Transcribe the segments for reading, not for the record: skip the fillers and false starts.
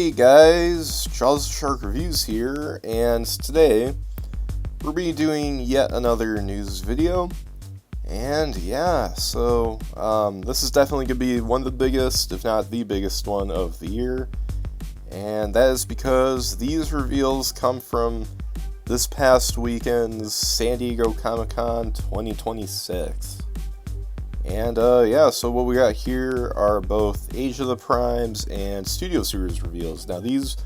Hey guys, JawsTheSharkNews here, and today we'll be doing yet another news video. And yeah, so this is definitely going to be one of the biggest, if not the biggest one of the year. And that is because these reveals come from this past weekend's San Diego Comic-Con 2026. And yeah, so what we got here are both Age of the Primes and Studio Series reveals. Now these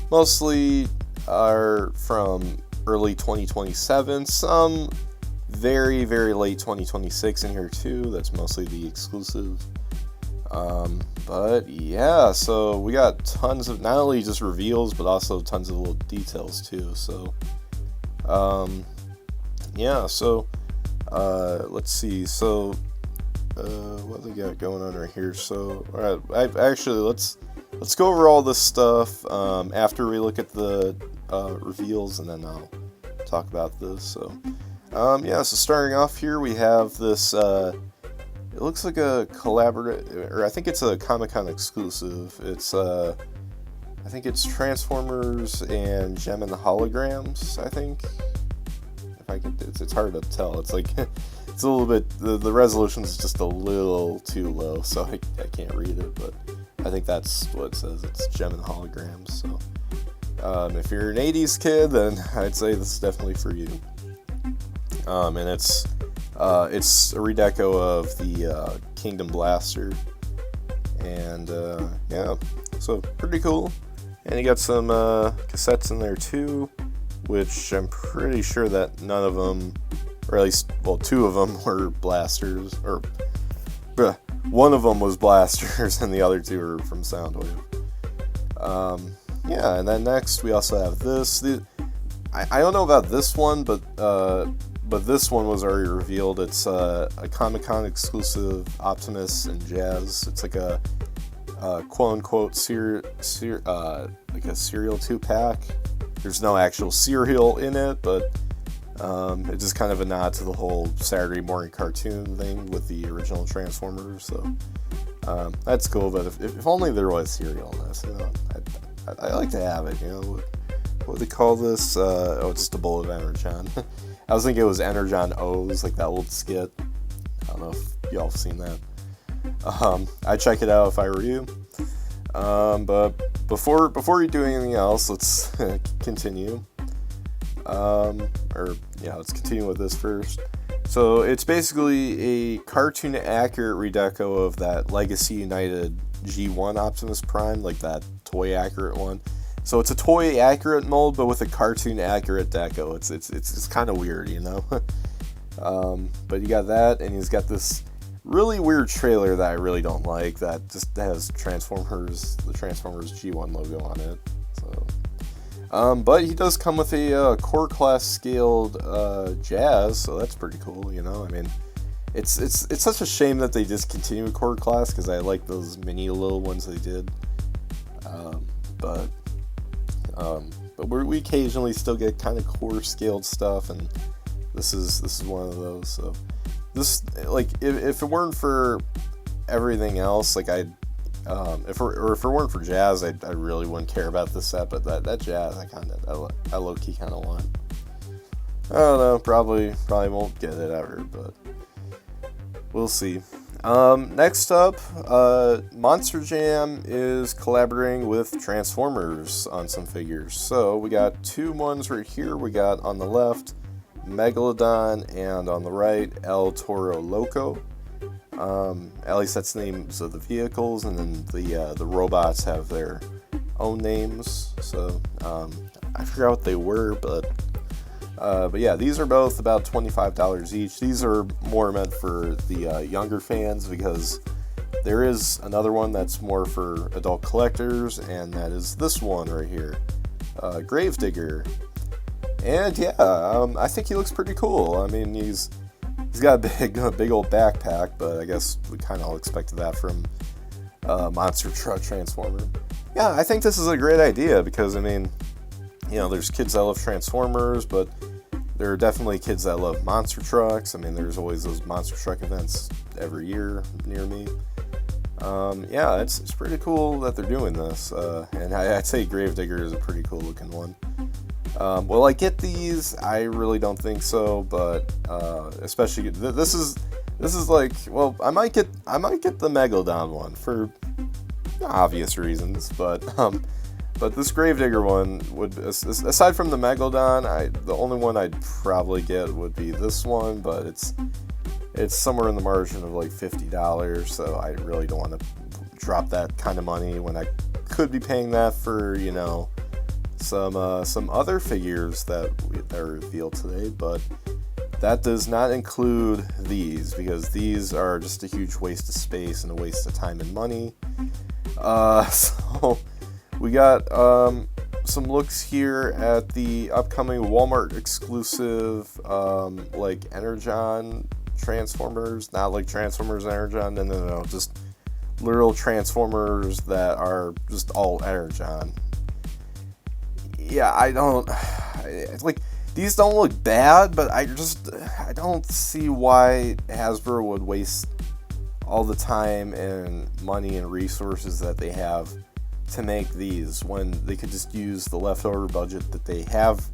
mostly are from early 2027, some very, very late 2026 in here too. That's mostly the exclusive. But yeah, so we got tons of not only just reveals, but also tons of little details too. So yeah, so let's see. So what do we got going on right here? So, alright, actually let's go over all this stuff after we look at the reveals, and then I'll talk about this. So, yeah. So starting off here, we have this. It looks like a collaborative, or I think it's a Comic-Con exclusive. It's I think it's Transformers and Gem and the Holograms. I think. If I can, it's hard to tell. It's like. It's a little bit, the resolution is just a little too low, so I can't read it, but I think that's what it says. It's Gem and Holograms. So if you're an 80s kid, then I'd say this is definitely for you. And it's a redeco of the Kingdom Blaster, and yeah, so pretty cool. And you got some cassettes in there too, which I'm pretty sure that none of them, or at least, well, two of them were blasters, or one of them was blasters, and the other two are from Soundwave. Yeah, and then next we also have this. I don't know about this one, but this one was already revealed. It's a Comic-Con exclusive Optimus and Jazz. It's like a quote-unquote like a cereal 2-pack. There's no actual cereal in it, but it's just kind of a nod to the whole Saturday morning cartoon thing with the original Transformers, so that's cool. But if only there was cereal in this, you know, I like to have it. You know, what do they call this? Oh, it's just a bowl of Energon. I was thinking it was Energon O's, like that old skit. I don't know if y'all have seen that. I'd check it out if I were you. But before we do anything else, let's continue. Let's continue with this first. So it's basically a cartoon accurate redeco of that Legacy United G1 Optimus Prime, like that toy accurate one. So it's a toy accurate mold, but with a cartoon accurate deco. It's kind of weird, you know. But you got that, and he's got this really weird trailer that I really don't like, that just has the Transformers G1 logo on it. So. But he does come with a core class scaled Jazz, so that's pretty cool, you know. I mean, it's such a shame that they discontinued core class, because I like those mini little ones they did. But we occasionally still get kind of core scaled stuff, and this is one of those. So this, like, if it weren't for everything else, like if it weren't for Jazz, I really wouldn't care about this set. But that Jazz, I low key kind of want. I don't know, probably won't get it ever, but we'll see. Next up, Monster Jam is collaborating with Transformers on some figures. So we got two ones right here. We got on the left Megalodon, and on the right El Toro Loco. At least that's the names of the vehicles, and then the robots have their own names. So I forgot what they were, but yeah, these are both about $25 each. These are more meant for the younger fans, because there is another one that's more for adult collectors, and that is this one right here, Gravedigger. And yeah, I think he looks pretty cool. I mean, he's got a big old backpack, but I guess we kind of all expected that from Monster Truck Transformer. Yeah, I think this is a great idea, because, I mean, you know, there's kids that love Transformers, but there are definitely kids that love monster trucks. I mean, there's always those monster truck events every year near me. Yeah, it's pretty cool that they're doing this, and I'd say Gravedigger is a pretty cool looking one. Will I get these? I really don't think so, but especially this is like, well, I might get the Megalodon one for obvious reasons, but this Gravedigger one would, aside from the Megalodon, the only one I'd probably get would be this one, but it's somewhere in the margin of like $50, so I really don't want to drop that kind of money when I could be paying that for, you know, some other figures that are revealed today. But that does not include these, because these are just a huge waste of space and a waste of time and money. So we got some looks here at the upcoming Walmart exclusive like Energon Transformers, not like Transformers Energon, no, just literal Transformers that are just all Energon. Yeah, like, these don't look bad, but I don't see why Hasbro would waste all the time and money and resources that they have to make these when they could just use the leftover budget that they have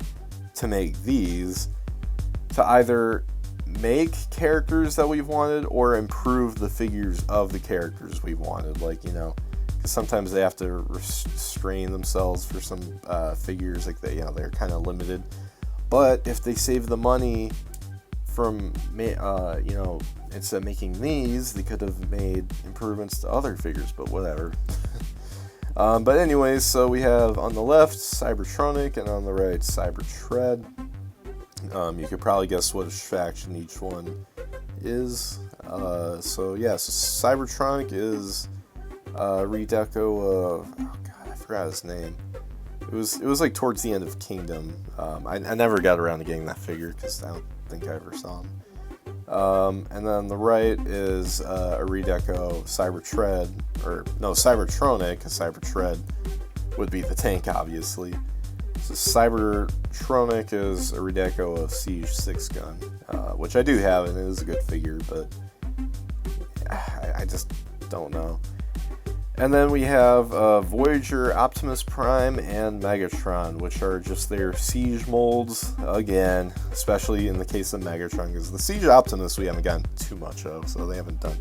to make these to either make characters that we've wanted or improve the figures of the characters we've wanted. Like, you know, because sometimes they have to restrain themselves for some figures, like they, you know, they're kind of limited. But if they save the money from, you know, instead of making these, they could have made improvements to other figures, but whatever. But anyways, so we have on the left Cybertronic and on the right Cybertread. You could probably guess what faction each one is. So yeah, so Cybertronic is redeco of, oh god, I forgot his name. It was like towards the end of Kingdom. I never got around to getting that figure because I don't think I ever saw him. And then on the right is a redeco Cybertread, or no, Cybertronic, because Cybertread would be the tank, obviously. So Cybertronic is a redeco of Siege 6 gun, which I do have, and it is a good figure, but I just don't know. And then we have Voyager, Optimus Prime, and Megatron, which are just their Siege molds, again, especially in the case of Megatron, because the Siege Optimus we haven't gotten too much of, so they haven't done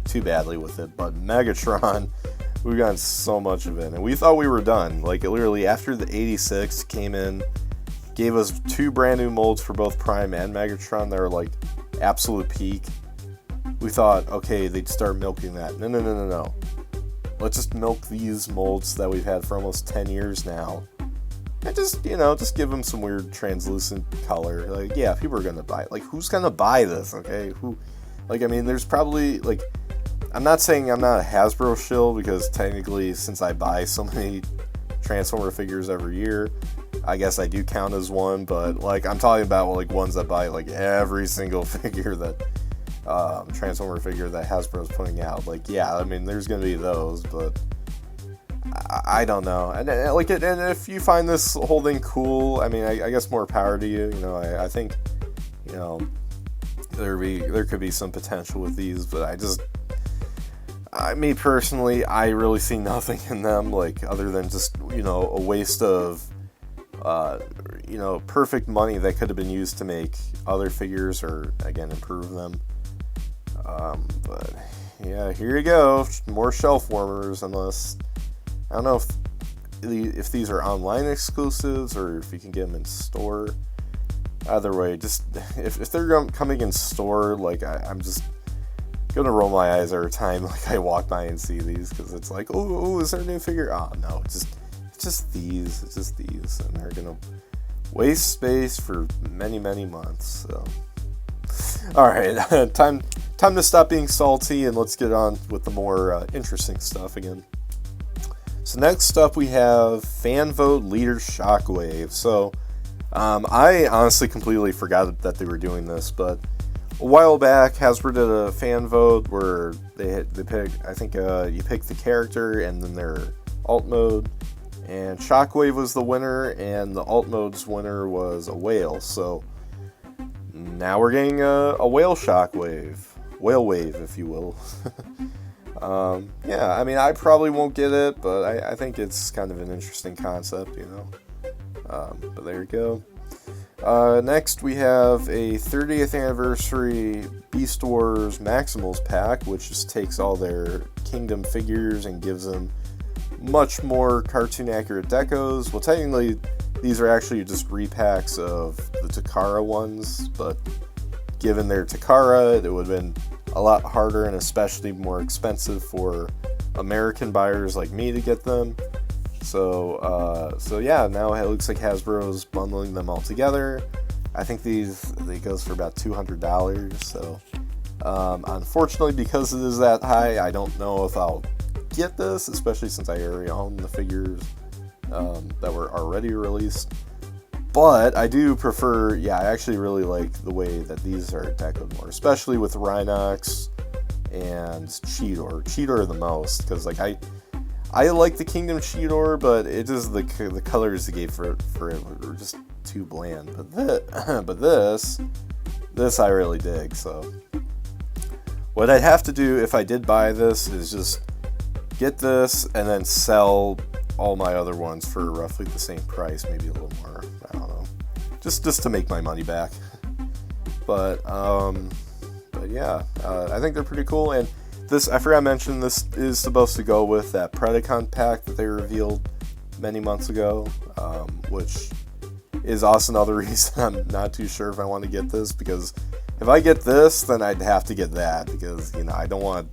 too badly with it, but Megatron, we've gotten so much of it, and we thought we were done. Like, literally, after the 86 came in, gave us 2 brand new molds for both Prime and Megatron that are, like, absolute peak, we thought, okay, they'd start milking that. No. Let's just milk these molds that we've had for almost 10 years now. And just, you know, just give them some weird translucent color. Like, yeah, people are gonna buy it. Like, who's gonna buy this, okay? Who, like, I mean, there's probably, like, I'm not saying I'm not a Hasbro shill, because technically, since I buy so many Transformer figures every year, I guess I do count as one, but, like, I'm talking about, like, ones that buy, like, every single figure that, Transformer figure that Hasbro's putting out. Like, yeah, I mean, there's gonna be those, but I don't know. And like, and if you find this whole thing cool, I mean, I guess more power to you. You know, I think, you know, there could be some potential with these, but me personally, I really see nothing in them, like, other than just, you know, a waste of, you know, perfect money that could have been used to make other figures or, again, improve them. But yeah, here you go, more shelf warmers. Unless, I don't know if these are online exclusives or if you can get them in store. Either way, just if they're coming in store, like, I'm just gonna roll my eyes every time, like, I walk by and see these, because it's like, oh, is there a new figure? Oh no, it's just these, and they're gonna waste space for many months. So, all right, time to stop being salty and let's get on with the more interesting stuff again. So next up we have fan vote leader Shockwave. So I honestly completely forgot that they were doing this, but a while back Hasbro did a fan vote where they picked, I think you pick the character and then their alt mode, and Shockwave was the winner, and the alt mode's winner was a whale. So now we're getting a whale Shockwave. Whale wave, if you will. Yeah, I mean, I probably won't get it, but I think it's kind of an interesting concept, you know. But there you go. Next, we have a 30th anniversary Beast Wars Maximals pack, which just takes all their Kingdom figures and gives them much more cartoon-accurate decos. Well, technically, these are actually just repacks of the Takara ones, but given their Takara, it would have been a lot harder and especially more expensive for American buyers like me to get them. So yeah, now it looks like Hasbro's bundling them all together. I think they goes for about $200. So unfortunately, because it is that high, I don't know if I'll get this, especially since I already own the figures that were already released. But I do prefer, yeah, I actually really like the way that these are decoed more, especially with Rhinox and Cheetor. Cheetor the most, because like I like the Kingdom Cheetor, but it just the colors they gave for it were just too bland. But this I really dig. So what I'd have to do if I did buy this is just get this and then sell all my other ones for roughly the same price, maybe a little more. I don't know, just to make my money back. But yeah, I think they're pretty cool. And this, I forgot to mention, this is supposed to go with that Predacon pack that they revealed many months ago, which is also another reason I'm not too sure if I want to get this, because if I get this, then I'd have to get that, because, you know, I don't want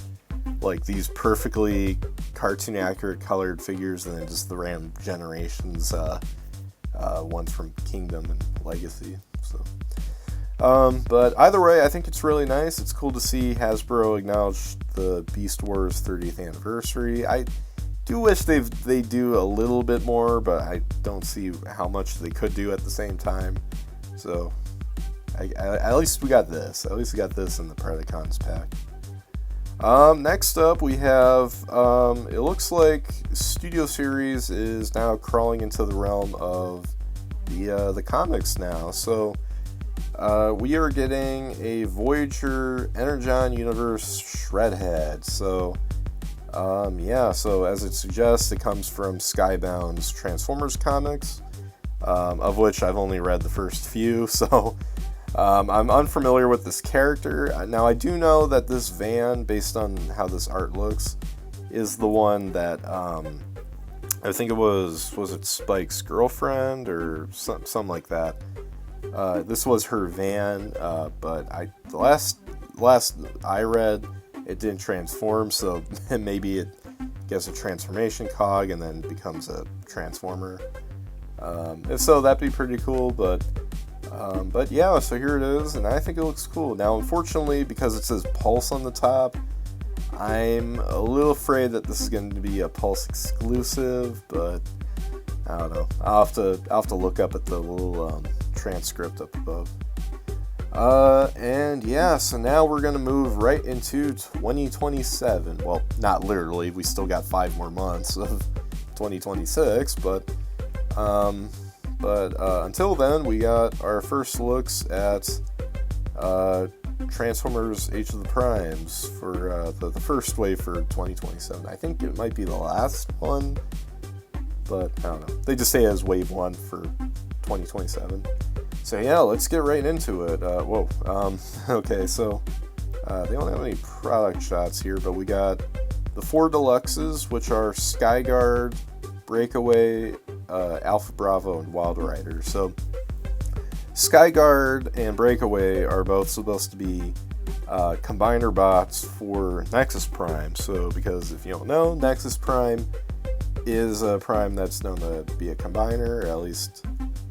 like these perfectly cartoon accurate colored figures and then just the random Generations ones from Kingdom and Legacy. So but either way, I think it's really nice. It's cool to see Hasbro acknowledge the Beast Wars 30th anniversary. I do wish they do a little bit more, but I don't see how much they could do at the same time. So at least we got this. At least we got this in the Predacons pack. Next up, we have, it looks like Studio Series is now crawling into the realm of the comics now. So we are getting a Voyager Energon Universe Shredhead. So yeah, so as it suggests, it comes from Skybound's Transformers comics, of which I've only read the first few, so I'm unfamiliar with this character. Now, I do know that this van, based on how this art looks, is the one that I think it was it Spike's girlfriend or something like that. This was her van, but the last I read, it didn't transform, so maybe it gets a transformation cog and then becomes a transformer. If so, that'd be pretty cool, but yeah, so here it is, and I think it looks cool. Now, unfortunately, because it says Pulse on the top, I'm a little afraid that this is going to be a Pulse exclusive, but I don't know. I'll have to look up at the little transcript up above. And yeah, so now we're going to move right into 2027. Well, not literally, we still got 5 more months of 2026, but until then, we got our first looks at Transformers Age of the Primes for the first wave for 2027. I think it might be the last one, but I don't know. They just say it as wave 1 for 2027. So yeah, let's get right into it. Okay, so they don't have any product shots here, but we got the 4 deluxes, which are Skyguard, Breakaway, Alpha Bravo, and Wild Rider. So Skyguard and Breakaway are both supposed to be combiner bots for Nexus Prime. So because if you don't know, Nexus Prime is a prime that's known to be a combiner, or at least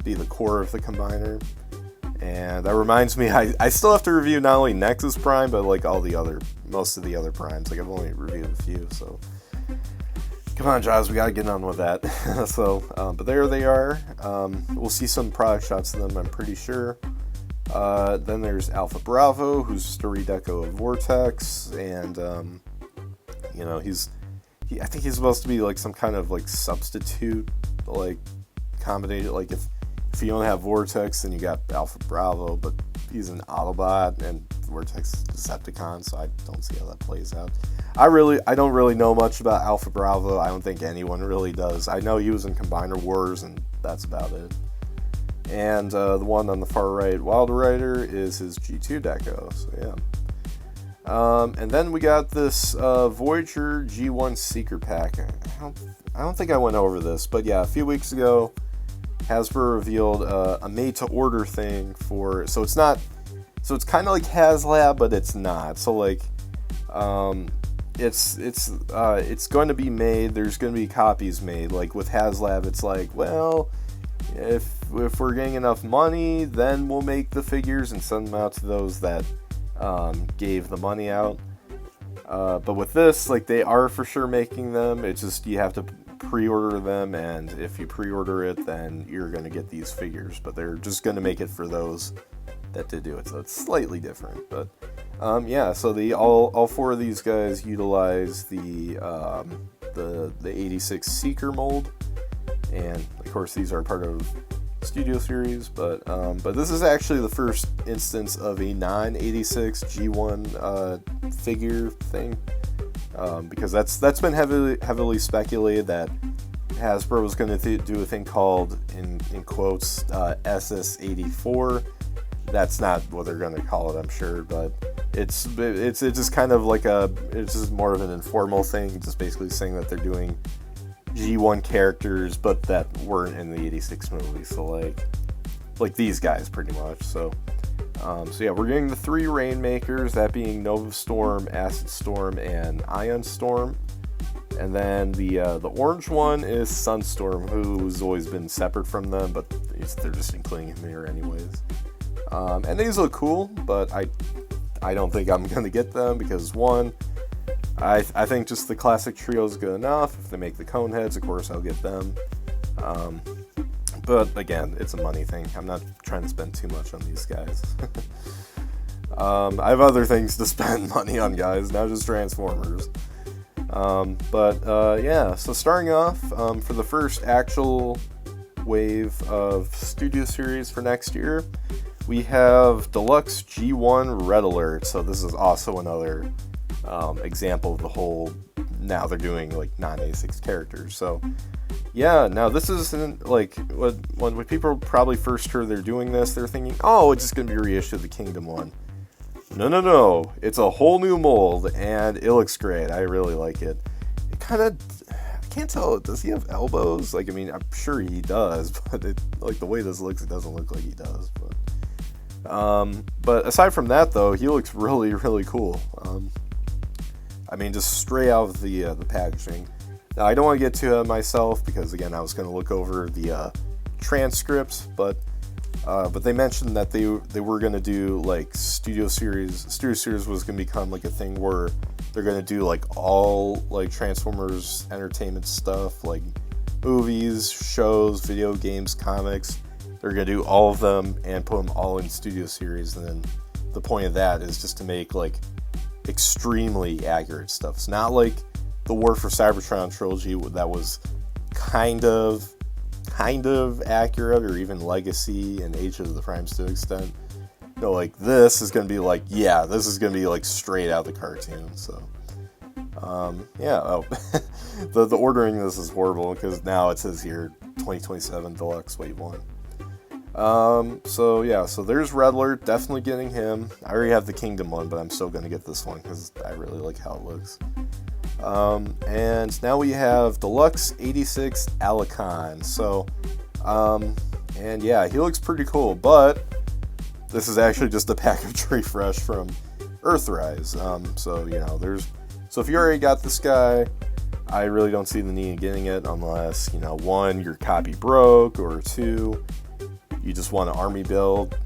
be the core of the combiner. And that reminds me, I still have to review not only Nexus Prime, but like most of the other primes. Like I've only reviewed a few, so come on, Jaws, we gotta get on with that. So, but there they are. We'll see some product shots of them, I'm pretty sure. Then there's Alpha Bravo, who's story deco of Vortex, and you know, I think he's supposed to be like some kind of like substitute, like combination. Like if you don't have Vortex, then you got Alpha Bravo, but he's an Autobot and Vortex Decepticon, so I don't see how that plays out. I don't really know much about Alpha Bravo. I don't think anyone really does. I know he was in Combiner Wars, and that's about it. And the one on the far right, Wild Rider, is his G2 deco, so yeah. And then we got this Voyager G1 Seeker pack. I don't think I went over this, but yeah, a few weeks ago, Hasbro revealed a made-to-order thing for... So it's kind of like HasLab, but it's not. So like, it's going to be made. There's going to be copies made. Like with HasLab, it's like, well, if we're getting enough money, then we'll make the figures and send them out to those that gave the money out. But with this, like, they are for sure making them. It's just you have to pre-order them, and if you pre-order it, then you're going to get these figures. But they're just going to make it for those that did do it, so it's slightly different. But yeah, so all four of these guys utilize the 86 Seeker mold, and of course these are part of Studio Series. But this is actually the first instance of a non-86 G1 figure thing, because that's been heavily speculated that Hasbro was going to do a thing called, in quotes, SS84. That's not what they're going to call it, I'm sure, but it's just kind of like it's just more of an informal thing, just basically saying that they're doing G1 characters, but that weren't in the 86 movie, so like these guys pretty much. So yeah, we're getting the 3 Rainmakers, that being Nova Storm, Acid Storm, and Ion Storm. And then the orange one is Sunstorm, who's always been separate from them, but they're just including him here anyways. And these look cool, but I don't think I'm going to get them because, one, I think just the classic trio is good enough. If they make the cone heads, of course, I'll get them. But again, it's a money thing. I'm not trying to spend too much on these guys. I have other things to spend money on, guys, not just Transformers. Yeah, so starting off, for the first actual wave of Studio Series for next year, we have Deluxe G1 Red Alert. So this is also another example of the whole, now they're doing like non-86 characters. So yeah, now this isn't like when people probably first heard they're doing this, they're thinking, oh, it's just going to be a reissue of the Kingdom one. No, it's a whole new mold, and it looks great. I really like it. It kind of, I can't tell, does he have elbows? Like, I mean, I'm sure he does, but like the way this looks, it doesn't look like he does. But aside from that, though, he looks really, really cool. I mean, just straight out of the packaging. Now, I don't want to get to it myself because, again, I was going to look over the transcripts, but they mentioned that they were going to do like Studio Series was going to become like a thing where they're going to do like all like Transformers entertainment stuff, like movies, shows, video games, comics. They're going to do all of them and put them all in Studio Series, and then the point of that is just to make like extremely accurate stuff. It's not like the War for Cybertron trilogy that was kind of accurate, or even Legacy and Age of the Primes to an extent. No, like this is going to be like, yeah, this is going to be like straight out of the cartoon. So yeah, the ordering this is horrible because now it says here 2027 Deluxe Wave 1. So yeah, so there's Red Alert, definitely getting him. I already have the Kingdom one, but I'm still going to get this one because I really like how it looks. And now we have Deluxe 86 Alicon. So, and yeah, he looks pretty cool, but this is actually just a package refresh from Earthrise. So, you know, so if you already got this guy, I really don't see the need in getting it unless, you know, one, your copy broke, or two, you just want an army build.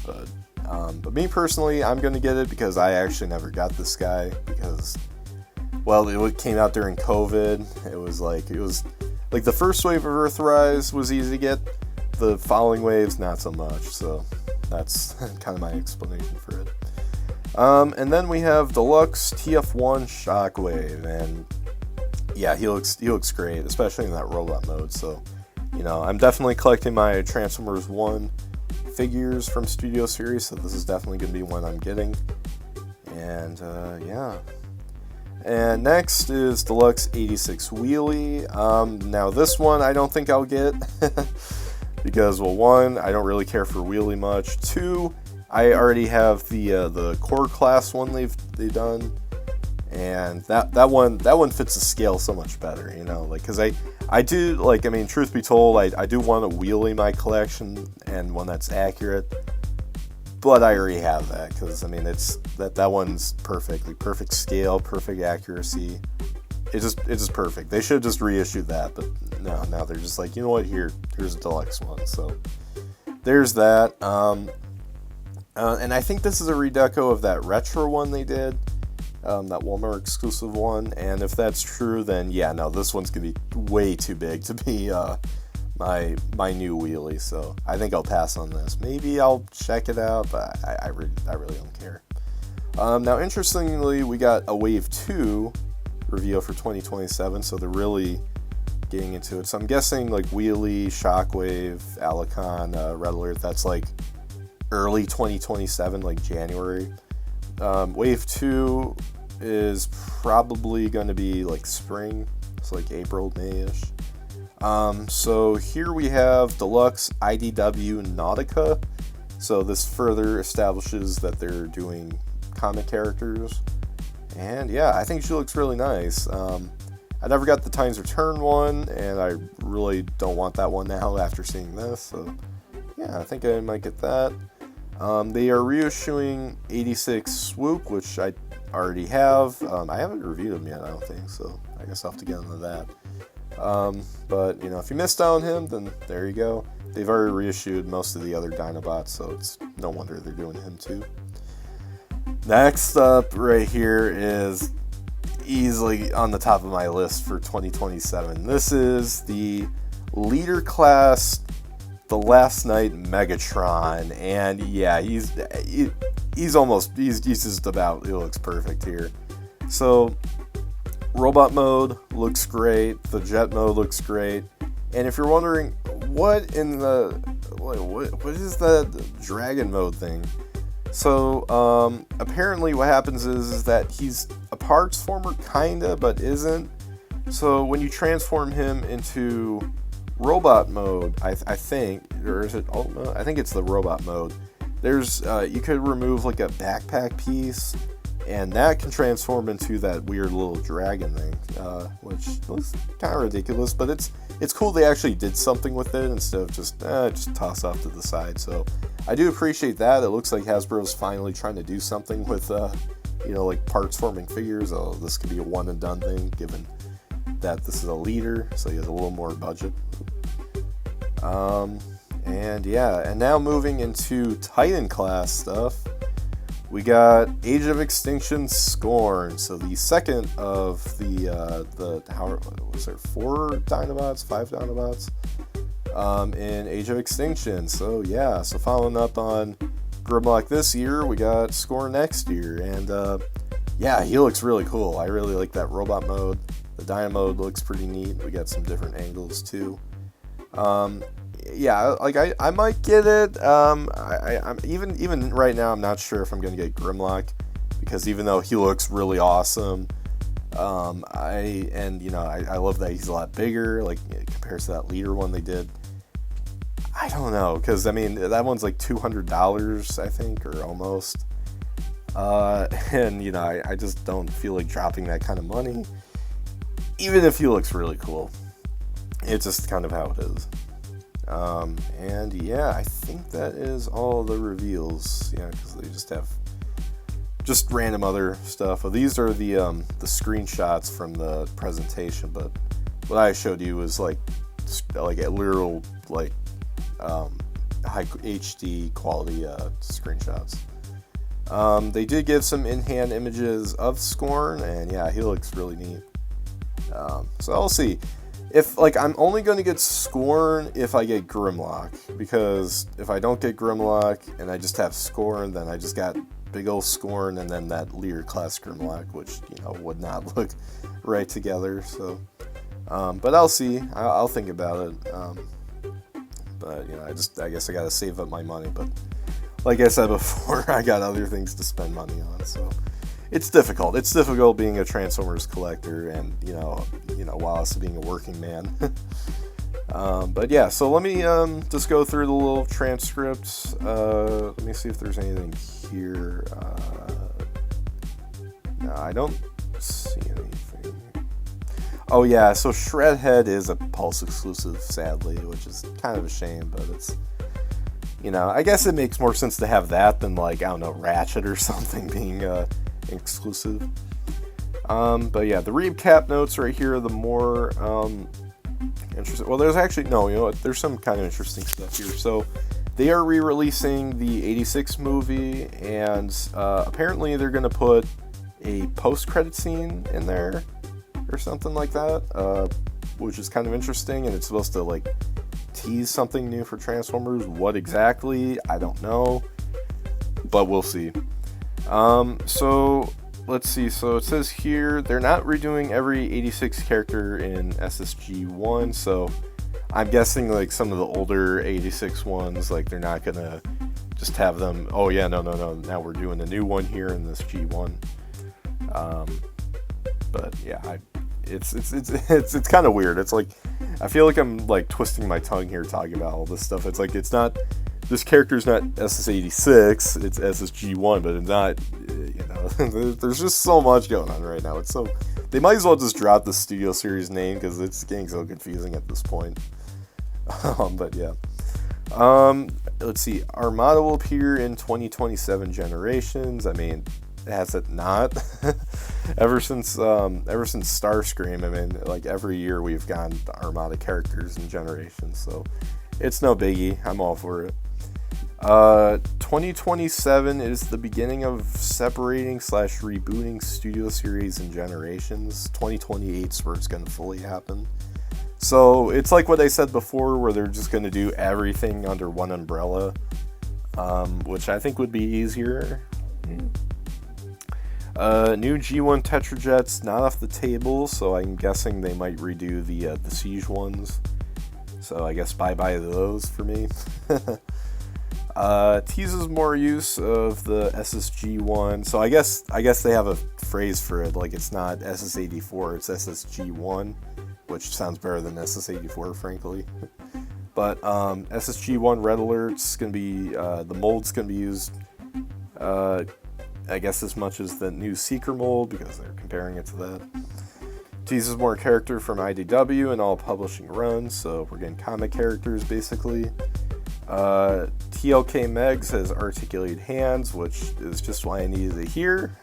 But me personally, I'm going to get it because I actually never got this guy because, well, it came out during COVID. It was like the first wave of Earthrise was easy to get. The following waves, not so much. So that's kind of my explanation for it. And then we have Deluxe TF1 Shockwave, and yeah, he looks great, especially in that robot mode. So, you know, I'm definitely collecting my Transformers 1 figures from Studio Series, so this is definitely going to be one I'm getting. And yeah. And next is Deluxe 86 Wheelie. Now this one I don't think I'll get because, well, one, I don't really care for Wheelie much. Two, I already have the core class one they've done, and that one fits the scale so much better, you know, like, because I do, like, I mean, truth be told, I do want a Wheelie in my collection and one that's accurate. But I already have that because, I mean, it's that one's perfect scale, perfect accuracy. It's just perfect. They should have just reissued that, but no, now they're just like, you know what? Here's a deluxe one. So there's that. And I think this is a redeco of that retro one they did, that Walmart exclusive one. And if that's true, then yeah, no, this one's gonna be way too big to be my new Wheelie, so I think I'll pass on this. Maybe I'll check it out, but I really don't care. Now, interestingly, we got a Wave 2 reveal for 2027, so they're really getting into it. So I'm guessing like Wheelie, Shockwave, Alicon, Red Alert, that's like early 2027, like January. Wave 2 is probably going to be like spring, so like April, May-ish. So here we have Deluxe IDW Nautica. So this further establishes that they're doing comic characters. And yeah, I think she looks really nice. I never got the Times Return one, and I really don't want that one now after seeing this. So yeah, I think I might get that. They are reissuing 86 Swoop, which I already have. I haven't reviewed them yet, I don't think, so I guess I'll have to get into that. But, you know, if you missed out on him, then there you go. They've already reissued most of the other Dinobots, so it's no wonder they're doing him too. Next up right here is easily on the top of my list for 2027. This is the Leader Class, the Last Night Megatron, and yeah, he's just about, it looks perfect here. So robot mode looks great, the jet mode looks great, and if you're wondering what is that dragon mode thing, so apparently what happens is that he's a parts former kinda, but isn't. So when you transform him into robot mode, I think, or is it I think it's the robot mode, there's you could remove like a backpack piece, and that can transform into that weird little dragon thing, which looks kind of ridiculous, but it's cool they actually did something with it instead of just toss off to the side. So I do appreciate that. It looks like Hasbro's finally trying to do something with like parts forming figures. Oh, this could be a one and done thing, given that this is a leader, so he has a little more budget. And yeah, and now moving into Titan class stuff. We got Age of Extinction Scorn, so the second of the how was there 4 Dinobots, 5 Dinobots, in Age of Extinction. So yeah, so following up on Grimlock this year, we got Scorn next year, and yeah, he looks really cool. I really like that robot mode. The Dino mode looks pretty neat. We got some different angles too. Yeah, like I might get it. I'm even right now, I'm not sure if I'm gonna get Grimlock, because even though he looks really awesome, I love that he's a lot bigger, like compared to that leader one they did. I don't know, because I mean that one's like $200, I think, or almost. And I just don't feel like dropping that kind of money, even if he looks really cool. It's just kind of how it is. And yeah, I think that is all the reveals. Yeah, because they just have just random other stuff. Well, these are the screenshots from the presentation, but what I showed you was like a literal high HD quality screenshots. They did give some in-hand images of Scorn, and yeah, he looks really neat. So I'll see. If I'm only going to get Scorn if I get Grimlock, because if I don't get Grimlock and I just have Scorn, then I just got big old Scorn and then that leader class Grimlock, which would not look right together. So, but I'll see. I'll think about it. but I guess I gotta save up my money. But like I said before, I got other things to spend money on, so it's difficult. It's difficult being a Transformers collector, and while also being a working man. But yeah, so let me just go through the little transcripts. Let me see if there's anything here. No, I don't see anything. Oh yeah, so Shredhead is a Pulse exclusive, sadly, which is kind of a shame, but it's, I guess it makes more sense to have that than, like, I don't know, Ratchet or something being exclusive. But yeah, the recap notes right here are the more interesting. Well, there's actually, no, there's some kind of interesting stuff here. So they are re-releasing the 86 movie, and apparently they're going to put a post-credit scene in there or something like that, which is kind of interesting, and it's supposed to, like, tease something new for Transformers. What exactly, I don't know, but we'll see. So let's see. So it says here they're not redoing every 86 character in SSG1, so I'm guessing, like, some of the older 86 ones, like, they're not gonna just have them, oh yeah, no, now we're doing a new one here in this G1. But yeah, it's kind of weird. It's like, I feel like I'm, like, twisting my tongue here talking about all this stuff. It's like, it's not, this character's not SS86, it's SSG1, but it's not, there's just so much going on right now. It's so, they might as well just drop the Studio Series name, because it's getting so confusing at this point. But yeah. Let's see, Armada will appear in 2027 Generations. I mean, has it not? ever since Starscream, I mean, like, every year we've gotten the Armada characters in Generations, so it's no biggie. I'm all for it. 2027 is the beginning of separating / rebooting Studio Series and Generations. 2028 is where it's going to fully happen. So it's like what I said before, where they're just going to do everything under one umbrella, which I think would be easier. New G1 Tetrajets not off the table, so I'm guessing they might redo the Siege ones. So I guess bye-bye to those for me. Teases more use of the SSG1. So I guess they have a phrase for it, like, it's not SS84, it's SSG1, which sounds better than SS84, frankly. But SSG1 Red Alert's gonna be, the mold's gonna be used, I guess as much as the new Seeker mold, because they're comparing it to that. Teases more character from IDW in all publishing runs, so we're getting comic characters basically. TLK Megs has articulated hands, which is just why I needed to hear.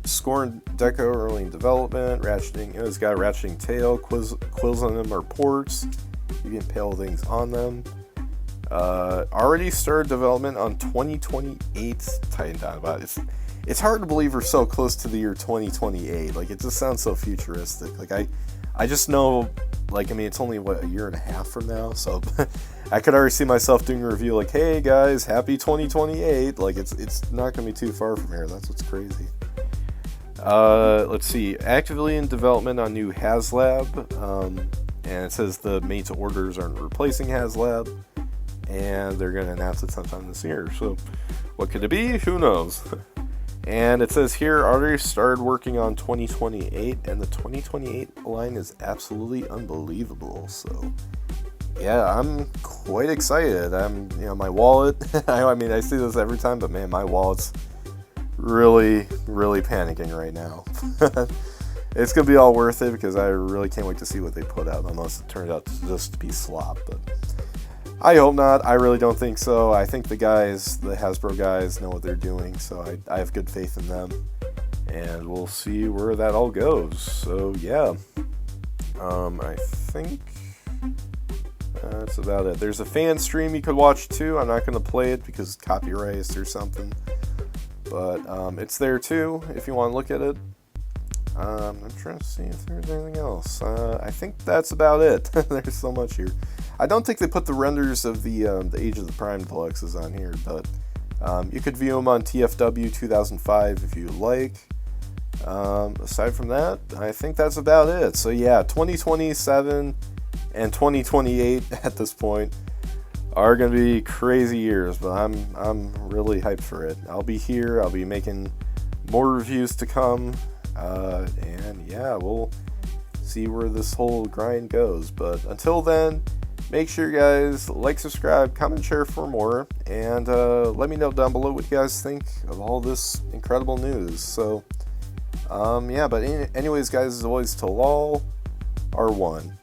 Scorn Deco early in development, ratcheting, it's got a ratcheting tail, quills on them are ports, you can impale things on them. Already started development on 2028 Titan Dinobot. It's hard to believe we're so close to the year 2028. Like, it just sounds so futuristic. Like, I just know, like, I mean, it's only, a year and a half from now, so I could already see myself doing a review like, hey guys, happy 2028. Like, it's not going to be too far from here. That's what's crazy. Let's see, actively in development on new HasLab, and it says the made-to orders aren't replacing HasLab, and they're going to announce it sometime this year. So, what could it be? Who knows? And it says here, already started working on 2028, and the 2028 line is absolutely unbelievable. So, yeah, I'm quite excited. My wallet, I mean, I see this every time, but man, my wallet's really, really panicking right now. It's going to be all worth it, because I really can't wait to see what they put out, unless it turns out to just be slop, but I hope not. I really don't think so. I think the Hasbro guys know what they're doing, so I have good faith in them, and we'll see where that all goes. So yeah, I think that's about it. There's a fan stream you could watch too. I'm not going to play it because copyrights or something, but it's there too if you want to look at it. I'm trying to see if there's anything else. I think that's about it. There's so much here. I don't think they put the renders of the Age of the Prime Deluxes on here, but you could view them on TFW 2005 if you like. Aside from that, I think that's about it. So yeah, 2027 and 2028 at this point are going to be crazy years, but I'm really hyped for it. I'll be here. I'll be making more reviews to come, and yeah, we'll see where this whole grind goes. But until then, make sure you guys like, subscribe, comment, share for more, and let me know down below what you guys think of all this incredible news. So, yeah, but anyways, guys, as always, till all are one.